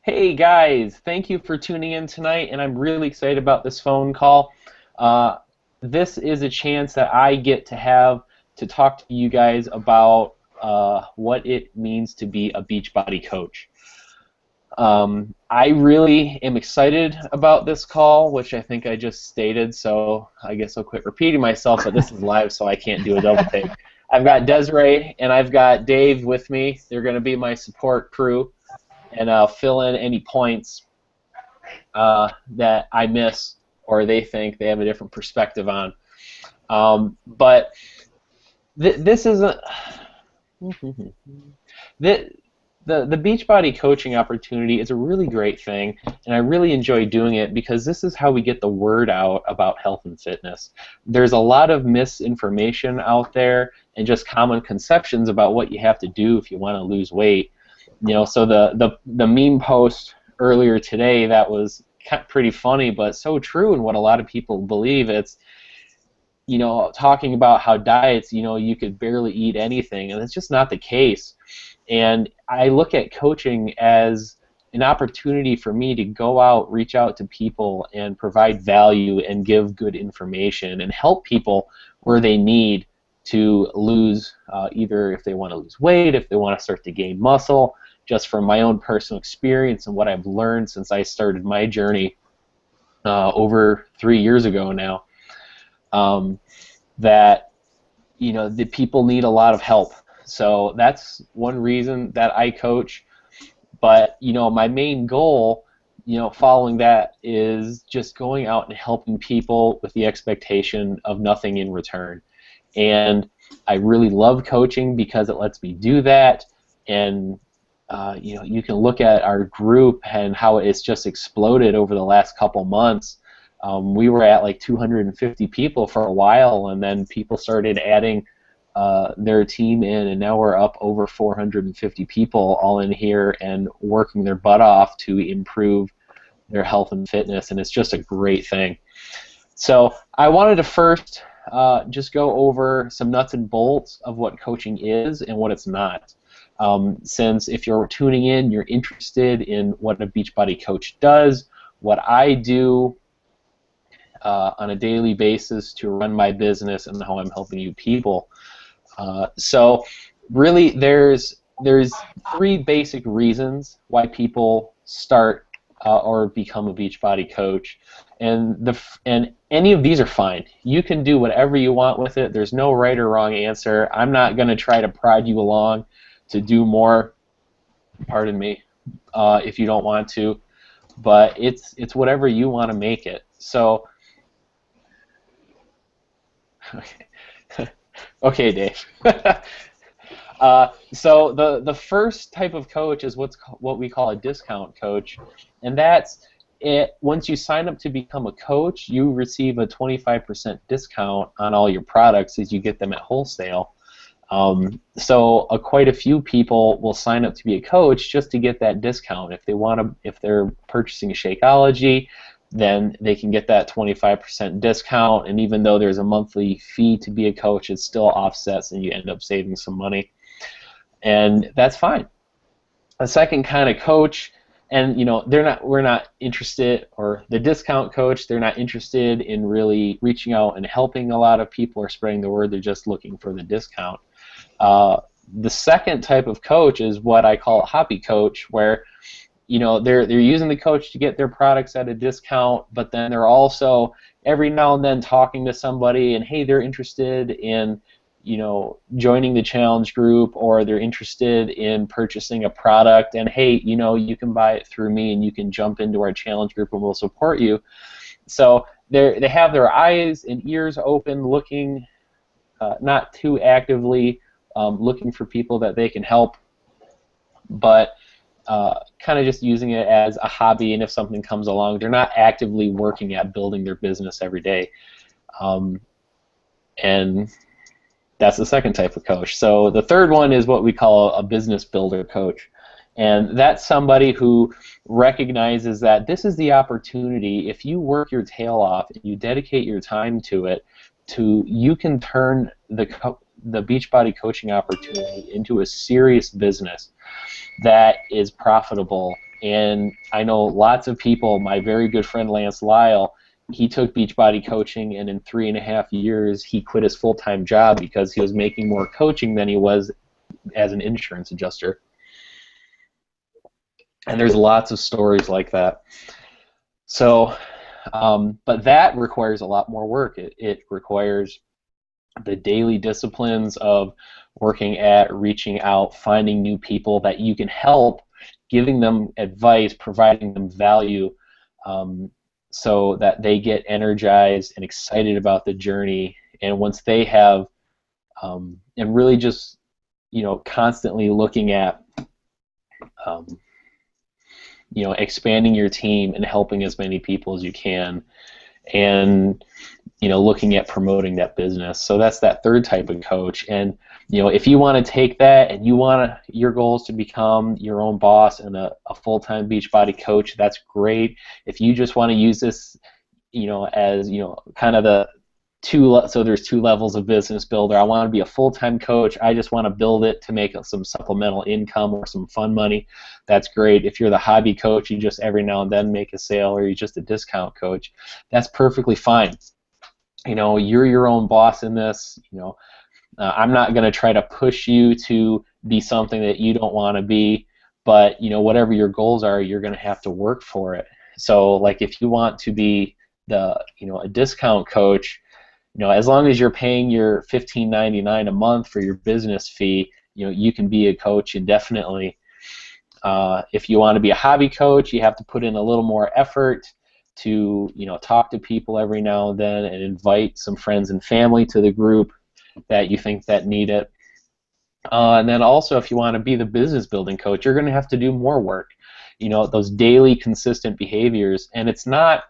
Hey guys, thank you for tuning in tonight, and I'm really excited about this phone call. Uh, this is a chance that I get to have to talk to you guys about what it means to be a Beachbody coach. I really am excited about this call, which I think I just stated, so I guess I'll quit repeating myself, but this is live, so I can't do a double take. I've got Desiree and I've got Dave with me. They're going to be my support crew, and I'll fill in any points that I miss or they think they have a different perspective on. But this isn't the the Beachbody coaching opportunity is a really great thing, and I really enjoy doing it because this is how we get the word out about health and fitness. There's a lot of misinformation out there and just common conceptions about what you have to do if you want to lose weight. So the meme post earlier today that was pretty funny, but so true in what a lot of people believe. It's talking about how diets, you could barely eat anything, and it's just not the case. And I look at coaching as an opportunity for me to go out, reach out to people, and provide value and give good information and help people where they need to lose, either if they want to lose weight, if they want to start to gain muscle, just from my own personal experience and what I've learned since I started my journey over 3 years ago now. That the people need a lot of help. So that's one reason that I coach. But my main goal, following that, is just going out and helping people with the expectation of nothing in return. And I really love coaching because it lets me do that. And you can look at our group and how it's just exploded over the last couple months. We were at like 250 people for a while, and then people started adding their team in, and now we're up over 450 people all in here and working their butt off to improve their health and fitness, and it's just a great thing. So I wanted to first just go over some nuts and bolts of what coaching is and what it's not. Since if you're tuning in, you're interested in what a Beachbody coach does, what I do on a daily basis to run my business, and how I'm helping you people. So really there's three basic reasons why people start or become a Beachbody coach, and any of these are fine. You can do whatever you want with it. There's no right or wrong answer. I'm not going to try to prod you along to do more, pardon me, if you don't want to, but it's whatever you want to make it. So okay, Dave. So the first type of coach is what we call a discount coach, and that's it. Once you sign up to become a coach, you receive a 25% discount on all your products as you get them at wholesale. So quite a few people will sign up to be a coach just to get that discount. If they're purchasing Shakeology, then they can get that 25% discount, and even though there's a monthly fee to be a coach, it still offsets and you end up saving some money. And that's fine. A second kind of coach, and we're not interested, or the discount coach, they're not interested in really reaching out and helping a lot of people or spreading the word. They're just looking for the discount. The second type of coach is what I call a hobby coach, where they're using the coach to get their products at a discount, but then they're also every now and then talking to somebody, and hey, they're interested in joining the challenge group, or they're interested in purchasing a product, and hey, you can buy it through me and you can jump into our challenge group and we'll support you. So they have their eyes and ears open, looking not too actively looking for people that they can help, but kind of just using it as a hobby, and if something comes along, they're not actively working at building their business every day. And that's the second type of coach. So the third one is what we call a business builder coach, and that's somebody who recognizes that this is the opportunity. If you work your tail off and you dedicate your time to it, you can turn the Beachbody coaching opportunity into a serious business that is profitable And I know lots of people, my very good friend Lance Lyle, he took Beachbody coaching, and in 3.5 years, he quit his full-time job because he was making more coaching than he was as an insurance adjuster. And there's lots of stories like that. So, but that requires a lot more work. It requires the daily disciplines of working at, reaching out, finding new people that you can help, giving them advice, providing them value, so that they get energized and excited about the journey. And once they have, and really just, constantly looking at, expanding your team and helping as many people as you can, and looking at promoting that business. So that's that third type of coach. And if you want to take that and your goal is to become your own boss and a full-time Beachbody coach, that's great. If you just want to use this, as kind of the so there's two levels of business builder. I want to be a full-time coach. I just want to build it to make some supplemental income or some fun money. That's great. If you're the hobby coach, you just every now and then make a sale, or you're just a discount coach, that's perfectly fine. You're your own boss in this. I'm not going to try to push you to be something that you don't want to be, but whatever your goals are, you're going to have to work for it. So like if you want to be a discount coach, as long as you're paying your $15.99 a month for your business fee, you can be a coach indefinitely. If you want to be a hobby coach, you have to put in a little more effort to talk to people every now and then and invite some friends and family to the group that you think that need it. And then also, if you want to be the business building coach, you're going to have to do more work. Those daily consistent behaviors. And it's not,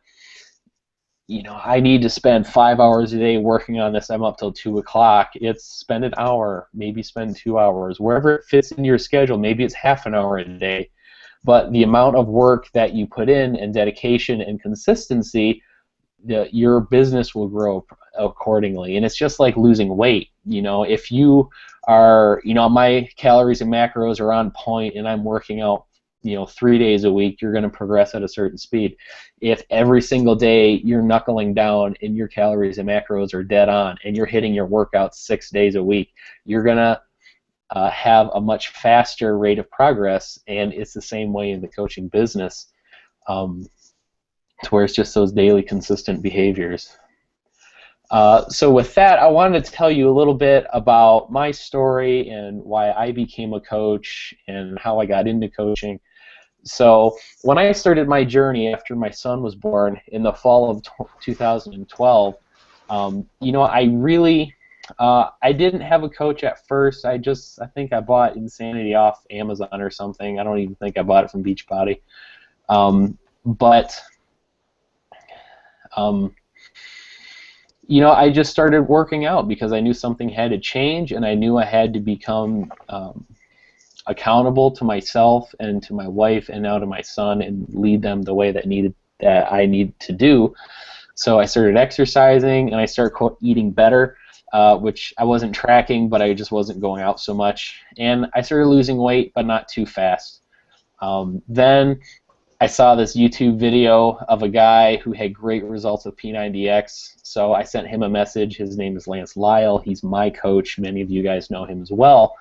I need to spend 5 hours a day working on this. I'm up till 2 o'clock. It's spend an hour, maybe spend 2 hours, wherever it fits into your schedule. Maybe it's half an hour a day. But the amount of work that you put in and dedication and consistency, your business will grow accordingly. And it's just like losing weight. If you are, my calories and macros are on point and I'm working out, 3 days a week, you're going to progress at a certain speed. If every single day you're knuckling down and your calories and macros are dead on and you're hitting your workouts 6 days a week, you're going to have a much faster rate of progress. And it's the same way in the coaching business, to where it's just those daily consistent behaviors. So with that, I wanted to tell you a little bit about my story and why I became a coach and how I got into coaching. So when I started my journey after my son was born in the fall of 2012, I really I didn't have a coach at first. I think I bought Insanity off Amazon or something. I don't even think I bought it from Beachbody. I just started working out because I knew something had to change, and I knew I had to become accountable to myself and to my wife and now to my son and lead them the way that I need to do. So I started exercising and I started eating better, which I wasn't tracking, but I just wasn't going out so much. And I started losing weight, but not too fast. Then I saw this YouTube video of a guy who had great results with P90X, so I sent him a message. His name is Lance Lyle. He's my coach. Many of you guys know him as well.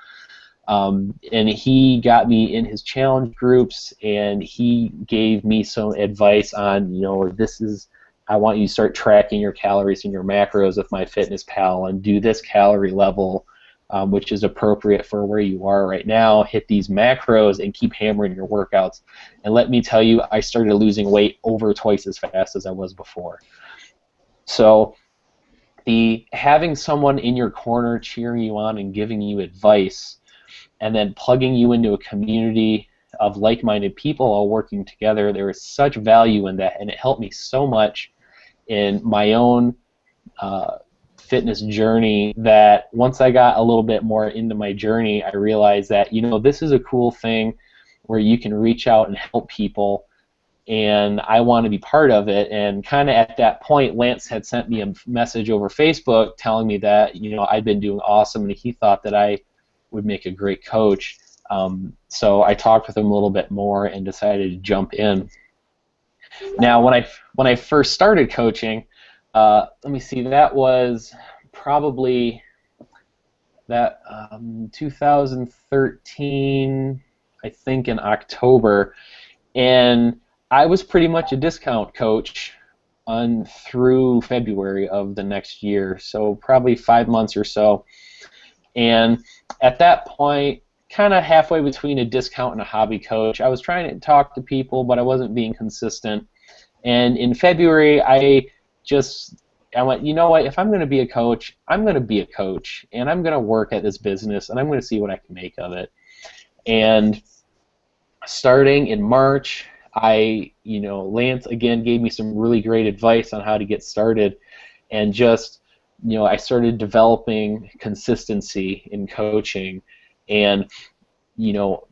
And he got me in his challenge groups, and he gave me some advice on, I want you to start tracking your calories and your macros with MyFitnessPal and do this calorie level, which is appropriate for where you are right now. Hit these macros and keep hammering your workouts. And let me tell you, I started losing weight over twice as fast as I was before. So having someone in your corner cheering you on and giving you advice, and then plugging you into a community of like-minded people all working together, there is such value in that, and it helped me so much in my own fitness journey that once I got a little bit more into my journey, I realized that, this is a cool thing where you can reach out and help people, and I want to be part of it. And kind of at that point, Lance had sent me a message over Facebook telling me that, I'd been doing awesome, and he thought that I would make a great coach. So I talked with him a little bit more and decided to jump in. Now, when I first started coaching, let me see, that was probably that 2013, I think in October, and I was pretty much a discount coach on through February of the next year, so probably 5 months or so. And at that point, kind of halfway between a discount and a hobby coach, I was trying to talk to people, but I wasn't being consistent. And in February, I went, you know what, if I'm going to be a coach, I'm going to be a coach, and I'm going to work at this business, and I'm going to see what I can make of it. And starting in March, Lance again gave me some really great advice on how to get started, and just, I started developing consistency in coaching, and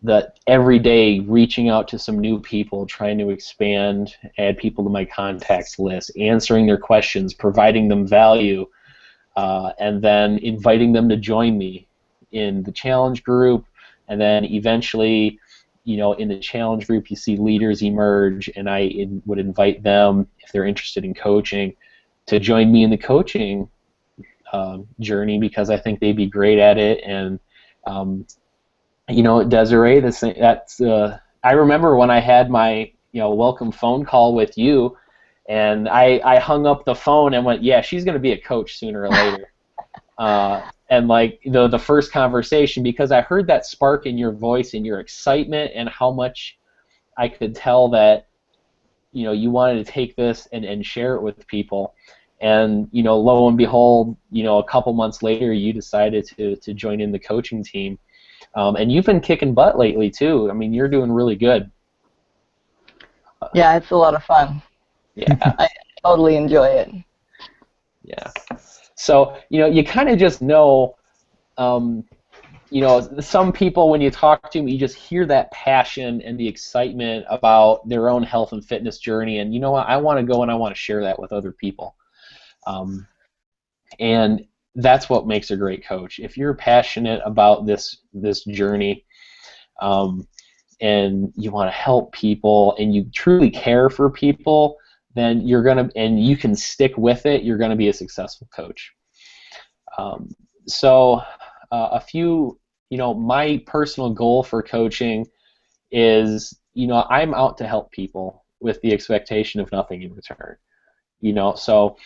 that every day reaching out to some new people, trying to expand, add people to my contacts list, answering their questions, providing them value, and then inviting them to join me in the challenge group, and then eventually, in the challenge group you see leaders emerge, and I would invite them, if they're interested in coaching, to join me in the coaching journey, because I think they'd be great at it. And Desiree, I remember when I had my welcome phone call with you, and I hung up the phone and went, yeah, she's going to be a coach sooner or later. And the first conversation, because I heard that spark in your voice and your excitement, and how much I could tell that you wanted to take this and share it with people. And lo and behold, a couple months later, you decided to join in the coaching team. And you've been kicking butt lately too. I mean, you're doing really good. Yeah, it's a lot of fun. Yeah. I totally enjoy it. Yeah. So, you kind of just know, some people, when you talk to them, you just hear that passion and the excitement about their own health and fitness journey, and you know what, I want to go and I want to share that with other people. And that's what makes a great coach. If you're passionate about this journey, and you want to help people, and you truly care for people, then and you can stick with it, you're gonna be a successful coach. So my personal goal for coaching is, I'm out to help people with the expectation of nothing in return. So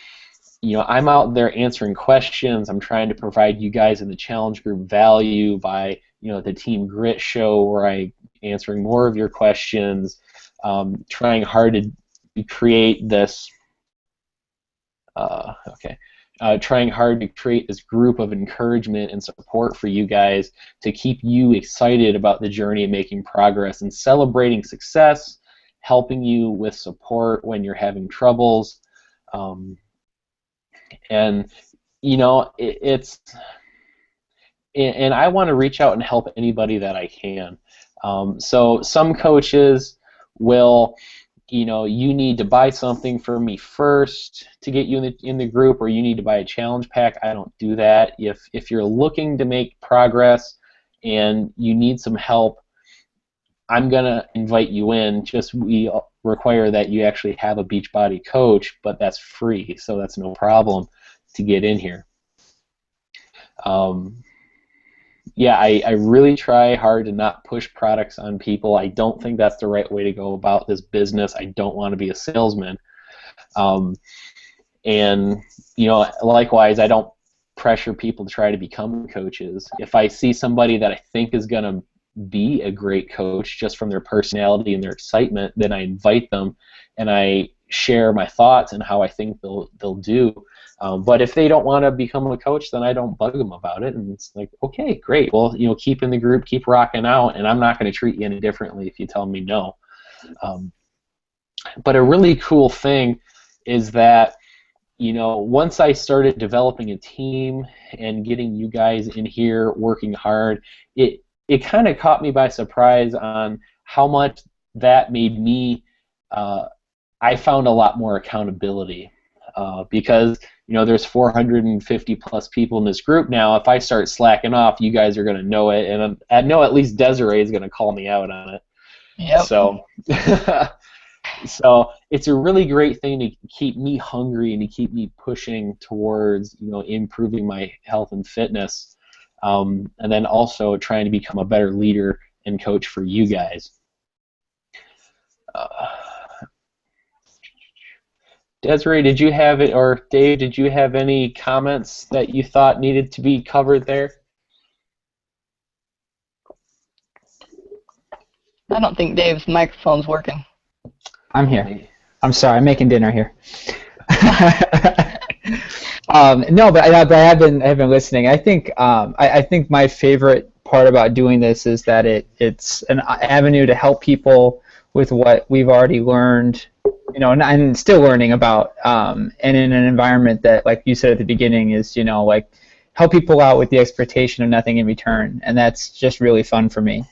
I'm out there answering questions. I'm trying to provide you guys in the challenge group value by, the Team Grit show, where I answering more of your questions, trying hard to create this. Trying hard to create this group of encouragement and support for you guys, to keep you excited about the journey and making progress and celebrating success, helping you with support when you're having troubles. And and I want to reach out and help anybody that I can. So some coaches will, you need to buy something from me first to get you in the group, or you need to buy a challenge pack. I don't do that. If you're looking to make progress and you need some help, I'm gonna invite you in. Just we require that you actually have a Beachbody coach, but that's free, so that's no problem to get in here. Yeah, I really try hard to not push products on people. I don't think that's the right way to go about this business. I don't want to be a salesman. And likewise, I don't pressure people to try to become coaches. If I see somebody that I think is going to be a great coach just from their personality and their excitement, then I invite them and I share my thoughts and how I think they'll do. But if they don't want to become a coach, then I don't bug them about it, and it's like, okay, great. Well, keep in the group, keep rocking out, and I'm not going to treat you any differently if you tell me no. But a really cool thing is that, once I started developing a team and getting you guys in here working hard, it kind of caught me by surprise on how much that made me. I found a lot more accountability, because there's 450 plus people in this group now. If I start slacking off, you guys are going to know it, and I know at least Desiree is going to call me out on it. Yep. So, so it's a really great thing to keep me hungry and to keep me pushing towards, improving my health and fitness, and then also trying to become a better leader and coach for you guys. Desiree, did you have it, or Dave, did you have any comments that you thought needed to be covered there? I don't think Dave's microphone's working. I'm here. I'm sorry, I'm making dinner here. No, but I have been listening. I think I think my favorite part about doing this is that it's an avenue to help people with what we've already learned, and still learning about, and in an environment that, like you said at the beginning, is like help people out with the expectation of nothing in return, and that's just really fun for me.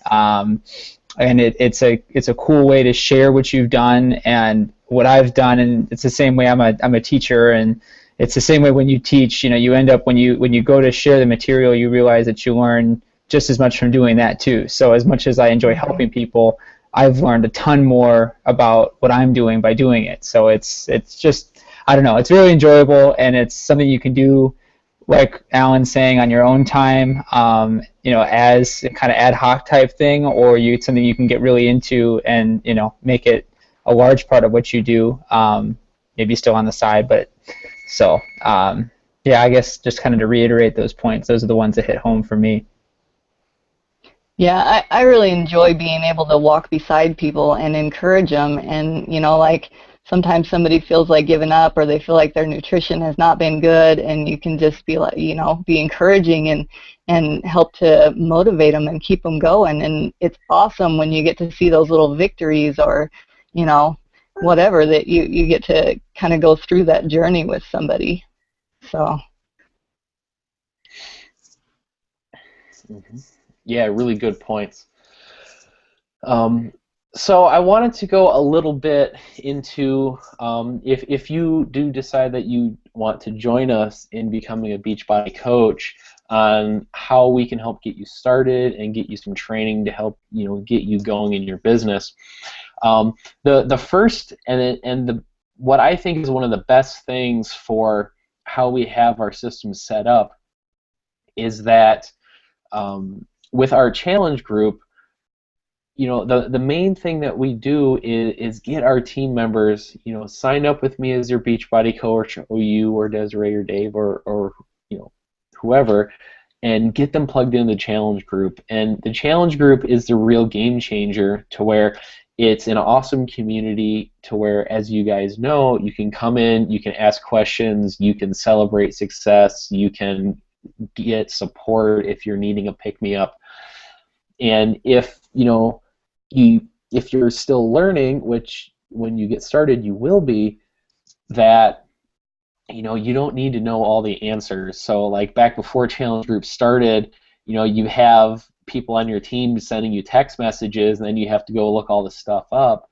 And it's a cool way to share what you've done and what I've done, and it's the same way I'm a teacher, and it's the same way when you teach. You end up when you go to share the material, you realize that you learn just as much from doing that too. So as much as I enjoy helping people, I've learned a ton more about what I'm doing by doing it. So it's just, I don't know, it's really enjoyable, and it's something you can do, like Alan's saying, on your own time, as a kind of ad hoc type thing, or something you can get really into and, make it a large part of what you do, maybe still on the side. But so, yeah, I guess just kind of to reiterate those points, those are the ones that hit home for me. Yeah, I really enjoy being able to walk beside people and encourage them, and like sometimes somebody feels like giving up, or they feel like their nutrition has not been good, and you can just be like, be encouraging and help to motivate them and keep them going. And it's awesome when you get to see those little victories, or whatever, that you get to kind of go through that journey with somebody. So. Mm-hmm. Yeah, really good points. So I wanted to go a little bit into, if you do decide that you want to join us in becoming a Beachbody coach, on how we can help get you started and get you some training to help get you going in your business. The first and what I think is one of the best things for how we have our system set up is that with our challenge group, the main thing that we do is get our team members, sign up with me as your Beachbody coach, or you, or Desiree, or Dave, or whoever, and get them plugged into the challenge group. And the challenge group is the real game changer, to where it's an awesome community, to where, as you guys know, you can come in, you can ask questions, you can celebrate success, you can get support if you're needing a pick-me-up. And if if you're still learning, which when you get started you will be, that you don't need to know all the answers. So like back before challenge group started, you have people on your team sending you text messages, and then you have to go look all this stuff up.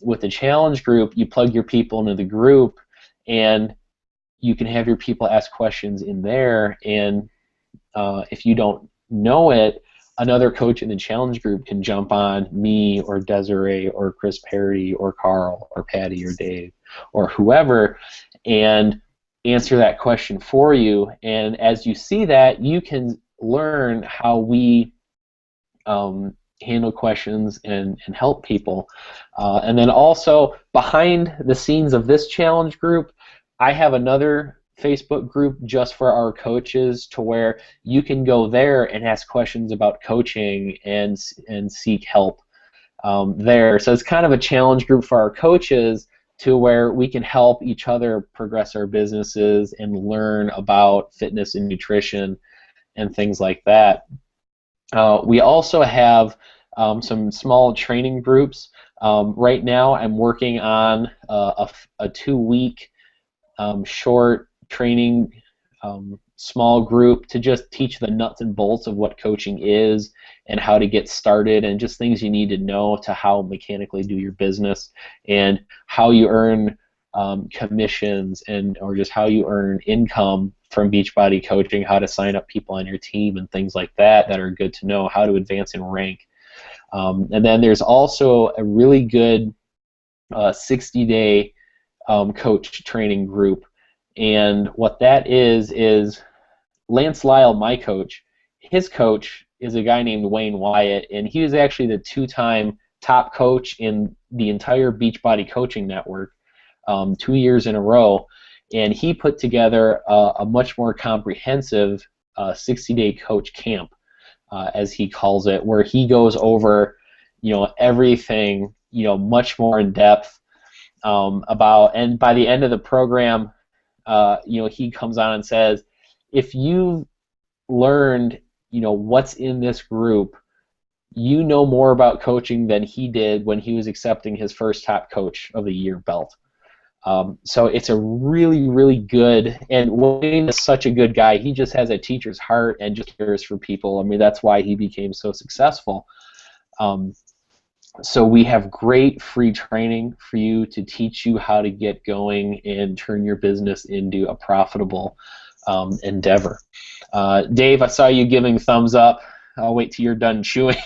With the challenge group, you plug your people into the group, and you can have your people ask questions in there, and if you don't know it, another coach in the challenge group can jump on me, or Desiree, or Chris Perry, or Carl, or Patty, or Dave, or whoever, and answer that question for you. And as you see that, you can learn how we handle questions and help people. And then also, behind the scenes of this challenge group, I have another Facebook group just for our coaches, to where you can go there and ask questions about coaching and seek help there. So it's kind of a challenge group for our coaches, to where we can help each other progress our businesses and learn about fitness and nutrition and things like that. We also have some small training groups. Right now I'm working on a 2-week short training small group to just teach the nuts and bolts of what coaching is and how to get started, and just things you need to know to how mechanically do your business, and how you earn commissions and or just how you earn income from Beachbody coaching, how to sign up people on your team and things like that that are good to know, how to advance in rank. And then there's also a really good 60-day coach training group. And what that is Lance Lyle, my coach, his coach is a guy named Wayne Wyatt, and he was actually the 2-time top coach in the entire Beachbody coaching network 2 years in a row. And he put together a much more comprehensive 60-day coach camp, as he calls it, where he goes over, everything, much more in depth about. And by the end of the program, he comes on and says, if you've learned, what's in this group, you know more about coaching than he did when he was accepting his first top coach of the year belt. So it's a really, really good, and Wayne is such a good guy. He just has a teacher's heart and just cares for people. I mean, that's why he became so successful. So we have great free training for you to teach you how to get going and turn your business into a profitable endeavor. Dave, I saw you giving thumbs up. I'll wait till you're done chewing.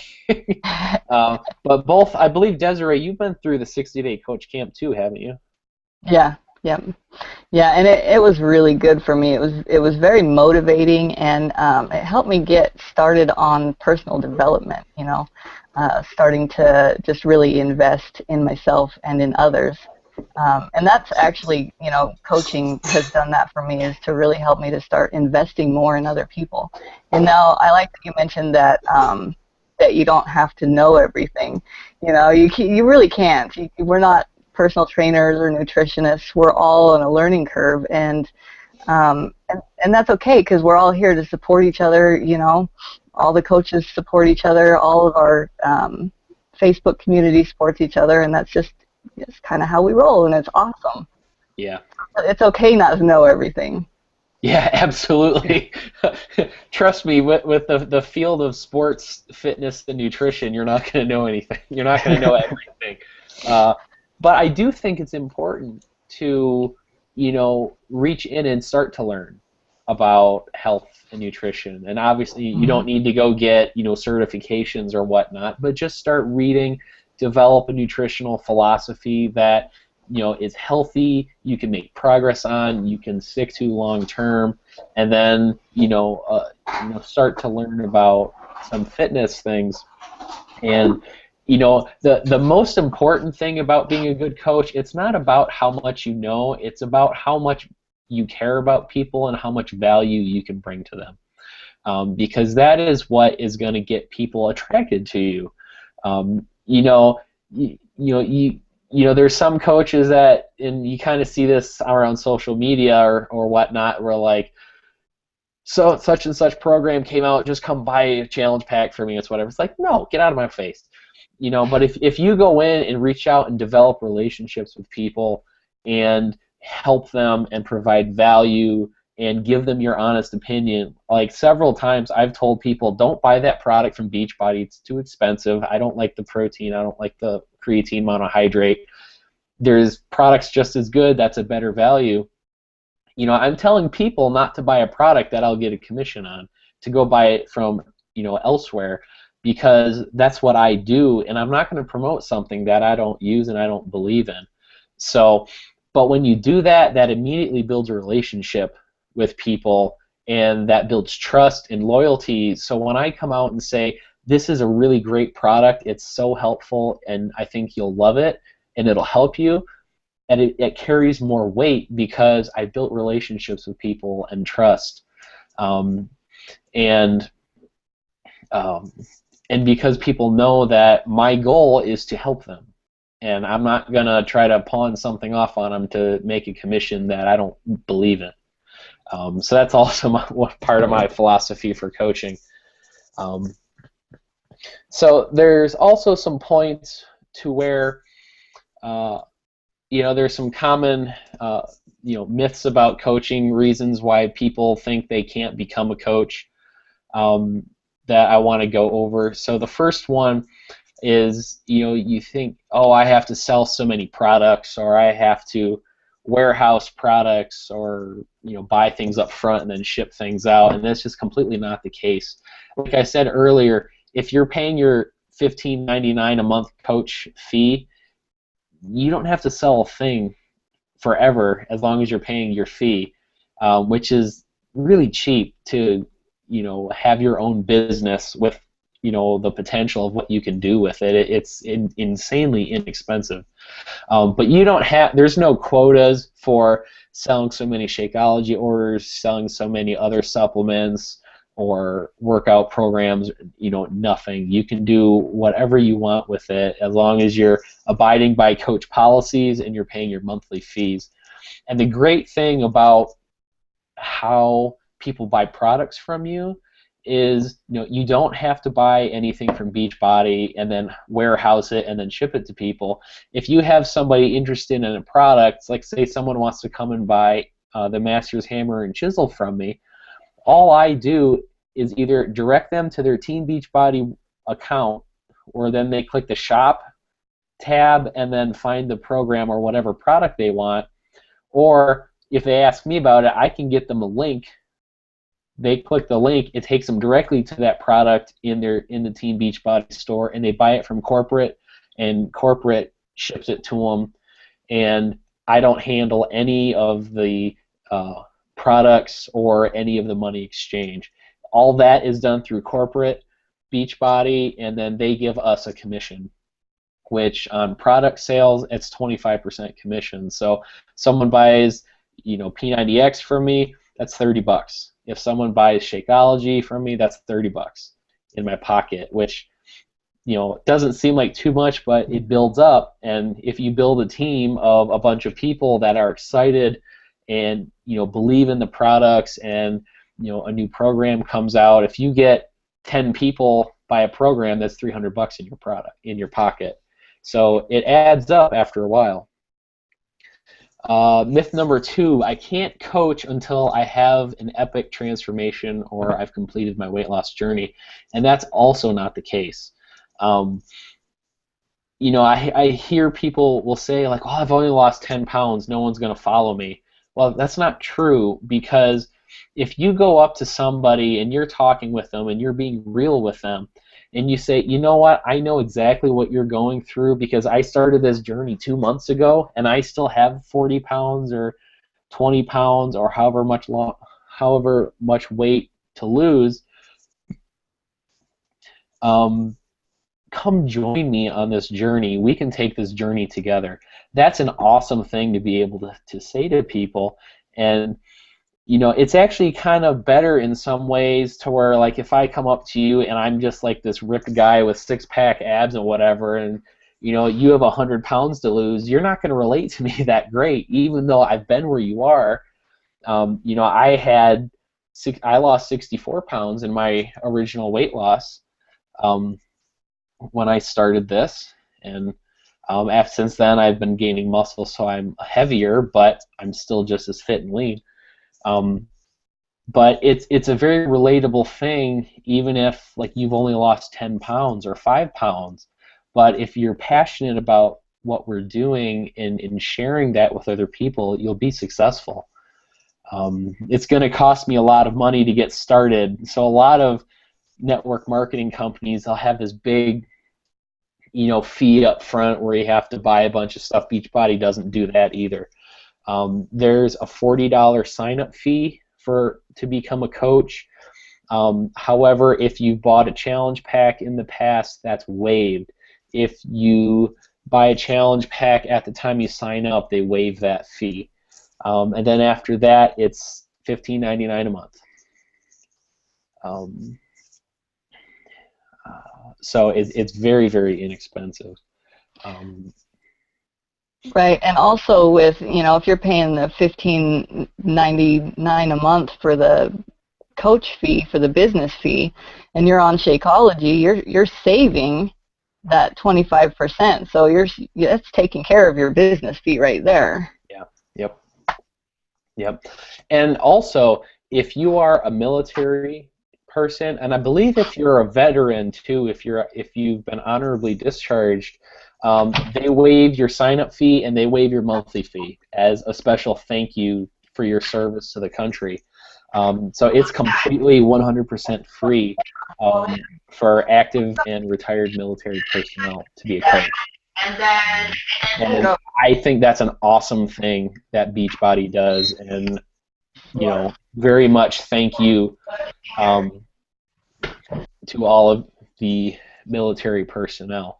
But both, I believe, Desiree, you've been through the 60-day coach camp too, haven't you? Yeah, yeah, yeah, and it was really good for me. It was very motivating, and it helped me get started on personal development. Starting to just really invest in myself and in others. And that's actually, coaching has done that for me, is to really help me to start investing more in other people. And now I like that you mentioned that that you don't have to know everything. You really can't. We're not personal trainers or nutritionists. We're all on a learning curve, and that's okay, because we're all here to support each other. All the coaches support each other. All of our Facebook community supports each other, and that's just kind of how we roll, and it's awesome. Yeah. It's okay not to know everything. Yeah, absolutely. Trust me, with the field of sports, fitness, and nutrition, you're not going to know anything. You're not going to know everything. But I do think it's important to, reach in and start to learn about health and nutrition. And obviously, you don't need to go get, certifications or whatnot, but just start reading, develop a nutritional philosophy that, is healthy, you can make progress on, you can stick to long term, and then, start to learn about some fitness things. And the most important thing about being a good coach, it's not about how much you know, it's about how much you care about people and how much value you can bring to them. Because that is what is going to get people attracted to you. There's some coaches that, and you kind of see this around social media or whatnot, where like, so such and such program came out, just come buy a challenge pack for me, it's whatever. It's like, no, get out of my face. But if you go in and reach out and develop relationships with people and help them and provide value and give them your honest opinion, like several times I've told people, don't buy that product from Beachbody, it's too expensive, I don't like the protein, I don't like the creatine monohydrate, there's products just as good, that's a better value. I'm telling people not to buy a product that I'll get a commission on, to go buy it from elsewhere, because that's what I do, and I'm not going to promote something that I don't use and I don't believe in. So, but when you do that, that immediately builds a relationship with people, and that builds trust and loyalty. So when I come out and say, this is a really great product, it's so helpful, and I think you'll love it, and it'll help you, and it carries more weight because I built relationships with people and trust. And because people know that my goal is to help them, and I'm not going to try to pawn something off on them to make a commission that I don't believe in. So that's also part of my philosophy for coaching. So there's also some points to where there's some common myths about coaching, reasons why people think they can't become a coach, that I want to go over. So the first one is, you think, oh, I have to sell so many products, or I have to warehouse products or buy things up front and then ship things out, and that's just completely not the case. Like I said earlier, if you're paying your $15.99 a month coach fee, you don't have to sell a thing forever as long as you're paying your fee, which is really cheap to have your own business with the potential of what you can do with it. It's insanely inexpensive. But you don't have, there's no quotas for selling so many Shakeology orders, selling so many other supplements or workout programs, nothing. You can do whatever you want with it as long as you're abiding by coach policies and you're paying your monthly fees. And the great thing about how people buy products from you is you don't have to buy anything from Beachbody and then warehouse it and then ship it to people. If you have somebody interested in a product, like say someone wants to come and buy the Master's Hammer and Chisel from me, all I do is either direct them to their Team Beachbody account, or then they click the shop tab and then find the program or whatever product they want, or if they ask me about it, I can get them a link. They click the link, it takes them directly to that product in the Team Beachbody store, and they buy it from corporate, and corporate ships it to them, and I don't handle any of the products or any of the money exchange. All that is done through corporate Beachbody, and then they give us a commission, which on product sales, it's 25% commission. So someone buys P90X from me, that's $30. If someone buys Shakeology from me, that's $30 in my pocket, which doesn't seem like too much, but it builds up. And if you build a team of a bunch of people that are excited and believe in the products, and a new program comes out, if you get 10 people buy a program, that's $300 in your pocket. So it adds up after a while. Myth number 2, I can't coach until I have an epic transformation or I've completed my weight loss journey, and that's also not the case. I hear people will say like, oh, I've only lost 10 pounds, no one's going to follow me. Well, that's not true, because if you go up to somebody and you're talking with them and you're being real with them, and you say, you know what, I know exactly what you're going through because I started this journey 2 months ago and I still have 40 pounds or 20 pounds or however much weight to lose, come join me on this journey. We can take this journey together. That's an awesome thing to be able to say to people. And it's actually kind of better in some ways, to where like if I come up to you and I'm just like this ripped guy with 6-pack abs and whatever, and you have 100 pounds to lose, you're not going to relate to me that great, even though I've been where you are. I lost 64 pounds in my original weight loss when I started this, and since then I've been gaining muscle, so I'm heavier, but I'm still just as fit and lean. But it's a very relatable thing, even if like you've only lost 10 pounds or 5 pounds. But if you're passionate about what we're doing and sharing that with other people, you'll be successful. It's going to cost me a lot of money to get started. So a lot of network marketing companies, they'll have this big fee up front where you have to buy a bunch of stuff. Beachbody doesn't do that either. There's a $40 sign-up fee to become a coach. However, if you've bought a challenge pack in the past, that's waived. If you buy a challenge pack at the time you sign up, they waive that fee. And then after that, it's $15.99 a month. So it's very, very inexpensive. Right, and also with, if you're paying the $15.99 a month for the coach fee, for the business fee, and you're on Shakeology, you're saving that 25%. So that's taking care of your business fee right there. Yeah. Yep. And also, if you are a military person, and I believe if you're a veteran too, if you've been honorably discharged, They waive your sign-up fee and they waive your monthly fee as a special thank you for your service to the country. So it's completely 100% free for active and retired military personnel to be a coach. And I think that's an awesome thing that Beachbody does, and very much thank you to all of the military personnel.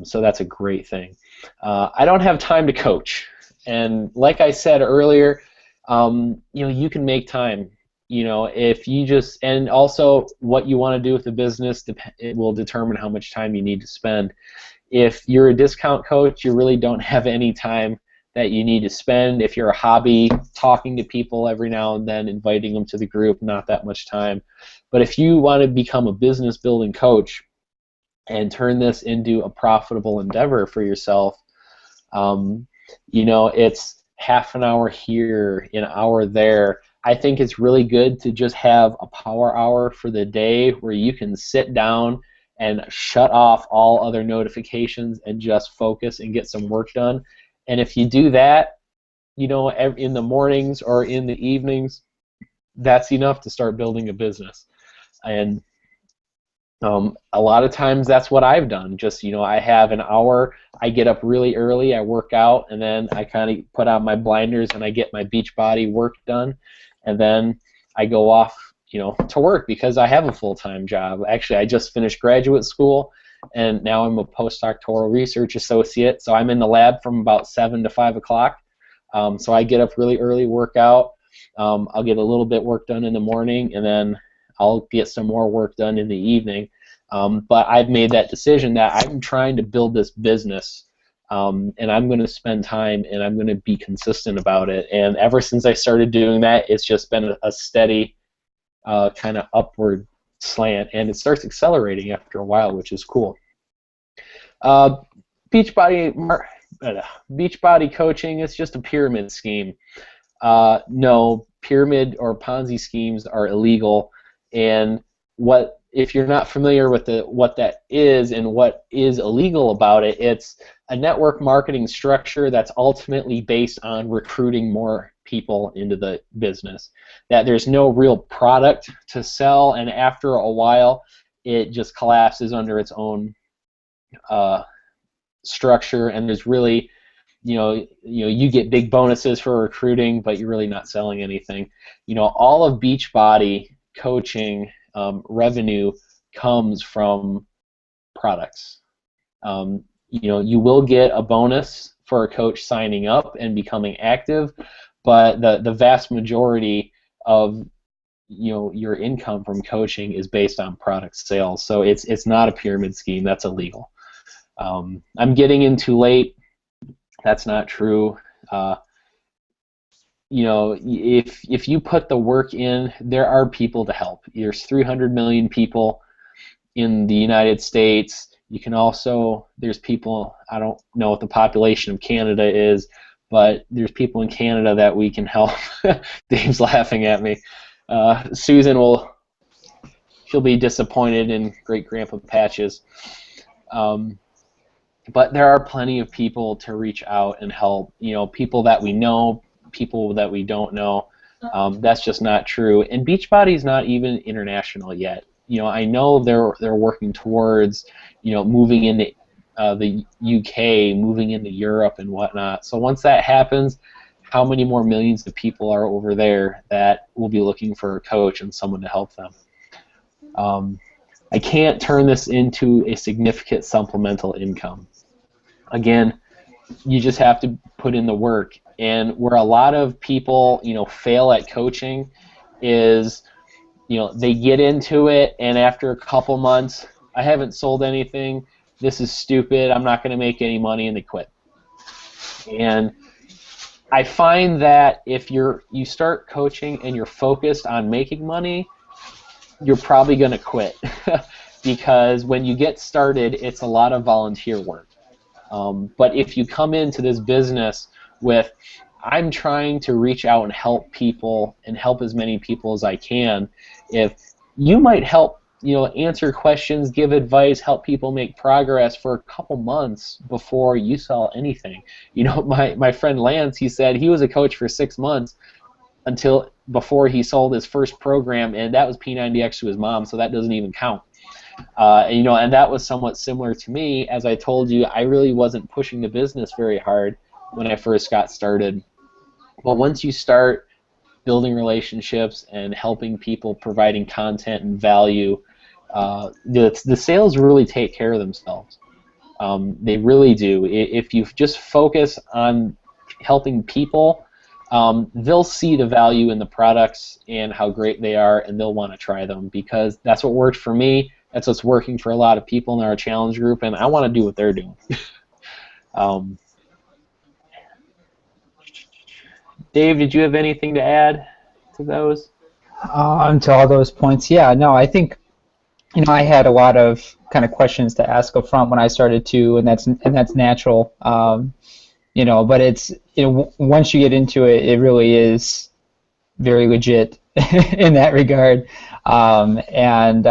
So that's a great thing. I don't have time to coach, and like I said earlier, you can make time. If you just, and also what you want to do with the business, it will determine how much time you need to spend. If you're a discount coach, you really don't have any time that you need to spend. If you're a hobby, talking to people every now and then, inviting them to the group, not that much time. But if you want to become a business building coach and turn this into a profitable endeavor for yourself, it's half an hour here, an hour there. I think it's really good to just have a power hour for the day where you can sit down and shut off all other notifications and just focus and get some work done. And if you do that, in the mornings or in the evenings, that's enough to start building a business. And a lot of times that's what I've done. Just, I have an hour, I get up really early, I work out, and then I kind of put on my blinders and I get my Beachbody work done, and then I go off, to work because I have a full-time job. Actually, I just finished graduate school, and now I'm a postdoctoral research associate, so I'm in the lab from about 7 to 5 o'clock. So I get up really early, work out, I'll get a little bit work done in the morning, and then I'll get some more work done in the evening. But I've made that decision that I'm trying to build this business, and I'm going to spend time and I'm going to be consistent about it. And ever since I started doing that, it's just been a steady kind of upward slant, and it starts accelerating after a while, which is cool. Beachbody coaching is just a pyramid scheme. No, pyramid or Ponzi schemes are illegal. And if you're not familiar with what that is and what is illegal about it, it's a network marketing structure that's ultimately based on recruiting more people into the business. That there's no real product to sell, and after a while, it just collapses under its own structure, and there's really, you get big bonuses for recruiting, but you're really not selling anything. All of Beachbody coaching revenue comes from products. You will get a bonus for a coach signing up and becoming active, but the vast majority of your income from coaching is based on product sales. So it's not a pyramid scheme. That's illegal. I'm getting in too late. That's not true. If you put the work in, there are people to help. There's 300 million people in the United States. You can also, there's people, I don't know what the population of Canada is, but there's people in Canada that we can help. Dave's laughing at me. Susan she'll be disappointed in Great Grandpa Patches. But there are plenty of people to reach out and help. People that we know, people that we don't know. That's just not true. And Beachbody's not even international yet. I know they're working towards, moving into the UK, moving into Europe and whatnot. So once that happens, how many more millions of people are over there that will be looking for a coach and someone to help them? I can't turn this into a significant supplemental income. Again, you just have to put in the work. And where a lot of people, fail at coaching is, they get into it, and after a couple months, I haven't sold anything, this is stupid, I'm not going to make any money, and they quit. And I find that if you start coaching and you're focused on making money, you're probably going to quit. Because when you get started, it's a lot of volunteer work. But if you come into this business with, I'm trying to reach out and help people and help as many people as I can, if you might help answer questions, give advice, help people make progress for a couple months before you sell anything. My friend Lance, he said he was a coach for 6 months until before he sold his first program, and that was P90X to his mom, so that doesn't even count. And that was somewhat similar to me. As I told you, I really wasn't pushing the business very hard when I first got started. But once you start building relationships and helping people, providing content and value, the sales really take care of themselves. They really do. If you just focus on helping people, they'll see the value in the products and how great they are, and they'll want to try them, because that's what worked for me. That's what's working for a lot of people in our challenge group, and I want to do what they're doing. Dave, did you have anything to add to those? To all those points, yeah, no, I think I had a lot of kind of questions to ask up front when I started too, and that's natural. But it's once you get into it, it really is very legit in that regard, and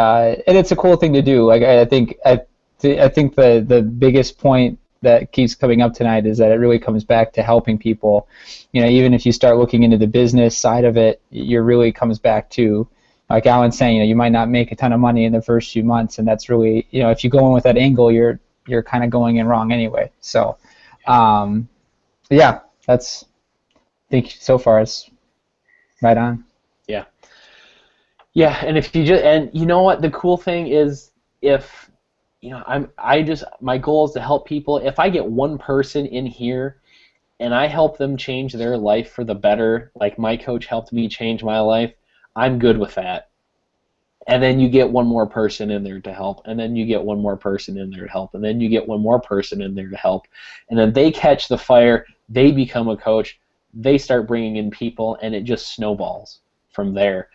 it's a cool thing to do. Like I think the biggest point that keeps coming up tonight is that it really comes back to helping people. Even if you start looking into the business side of it, it really comes back to, like Alan's saying, you might not make a ton of money in the first few months, and that's really, if you go in with that angle, you're kind of going in wrong anyway. So, yeah, I think so far it's right on. Yeah, and if you just, and you know what, the cool thing is, if my goal is to help people. If I get one person in here and I help them change their life for the better, like my coach helped me change my life, I'm good with that. And then you get one more person in there to help, and then you get one more person in there to help, and then you get one more person in there to help, and then they catch the fire, they become a coach, they start bringing in people, and it just snowballs from there.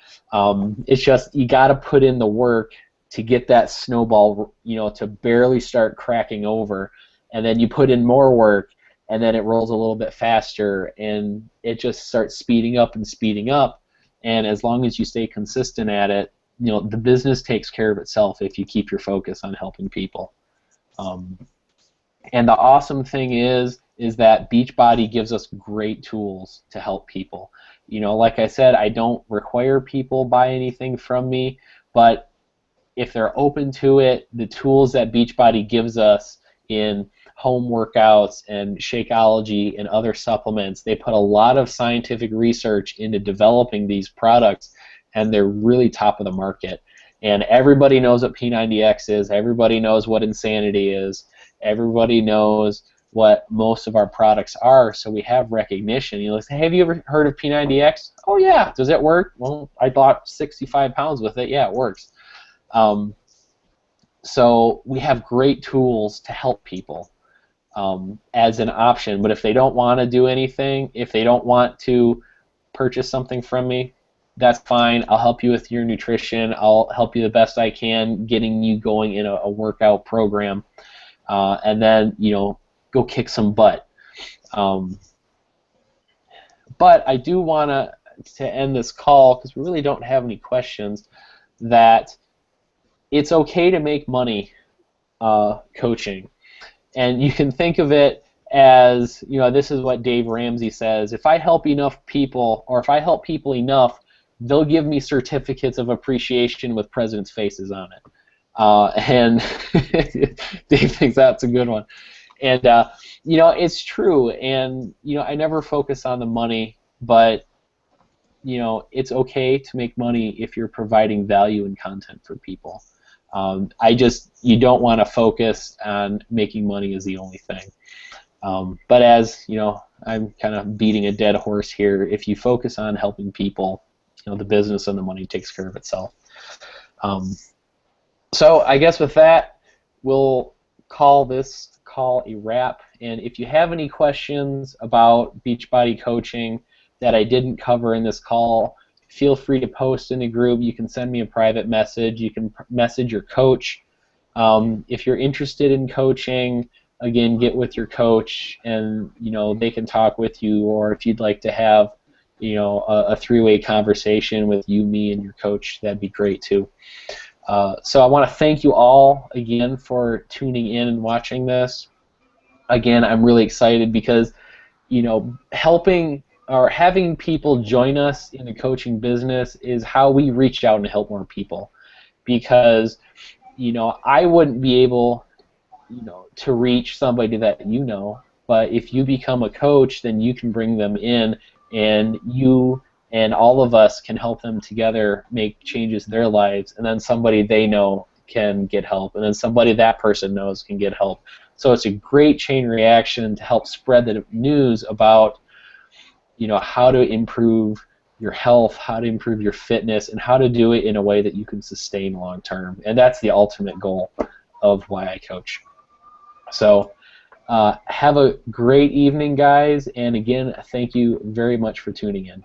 It's just, you got to put in the work to get that snowball, to barely start cracking over, and then you put in more work, and then it rolls a little bit faster, and it just starts speeding up and speeding up. And as long as you stay consistent at it, the business takes care of itself if you keep your focus on helping people. And the awesome thing is that Beachbody gives us great tools to help people. Like I said, I don't require people buy anything from me, but if they're open to it, the tools that Beachbody gives us in home workouts and Shakeology and other supplements, they put a lot of scientific research into developing these products, and they're really top of the market. And everybody knows what P90X is. Everybody knows what Insanity is. Everybody knows what most of our products are, so we have recognition. Say, have you ever heard of P90X? Oh yeah. Does it work? Well, I bought 65 pounds with it. Yeah, it works. So we have great tools to help people as an option. But if they don't want to do anything, if they don't want to purchase something from me, that's fine. I'll help you with your nutrition. I'll help you the best I can, getting you going in a workout program, and then go kick some butt. But I do want to end this call, because we really don't have any questions, that it's okay to make money coaching. And you can think of it as, this is what Dave Ramsey says: if I help enough people, or if I help people enough, they'll give me certificates of appreciation with presidents' faces on it. And Dave thinks that's a good one. And, it's true. And, I never focus on the money, but, it's okay to make money if you're providing value and content for people. You don't want to focus on making money as the only thing. But as, I'm kind of beating a dead horse here, if you focus on helping people, the business and the money takes care of itself. So I guess with that, we'll call this call a wrap. And if you have any questions about Beachbody coaching that I didn't cover in this call, feel free to post in the group. You can send me a private message. You can message your coach. If you're interested in coaching, again, get with your coach, and they can talk with you. Or if you'd like to have a three-way conversation with you, me, and your coach, that'd be great too. So I want to thank you all again for tuning in and watching this. Again, I'm really excited because, helping or having people join us in the coaching business is how we reach out and help more people. Because, I wouldn't be able, to reach somebody that but if you become a coach, then you can bring them in, and you and all of us can help them together make changes in their lives, and then somebody they know can get help, and then somebody that person knows can get help. So it's a great chain reaction to help spread the news about, how to improve your health, how to improve your fitness, and how to do it in a way that you can sustain long term. And that's the ultimate goal of why I coach. So have a great evening, guys, and again, thank you very much for tuning in.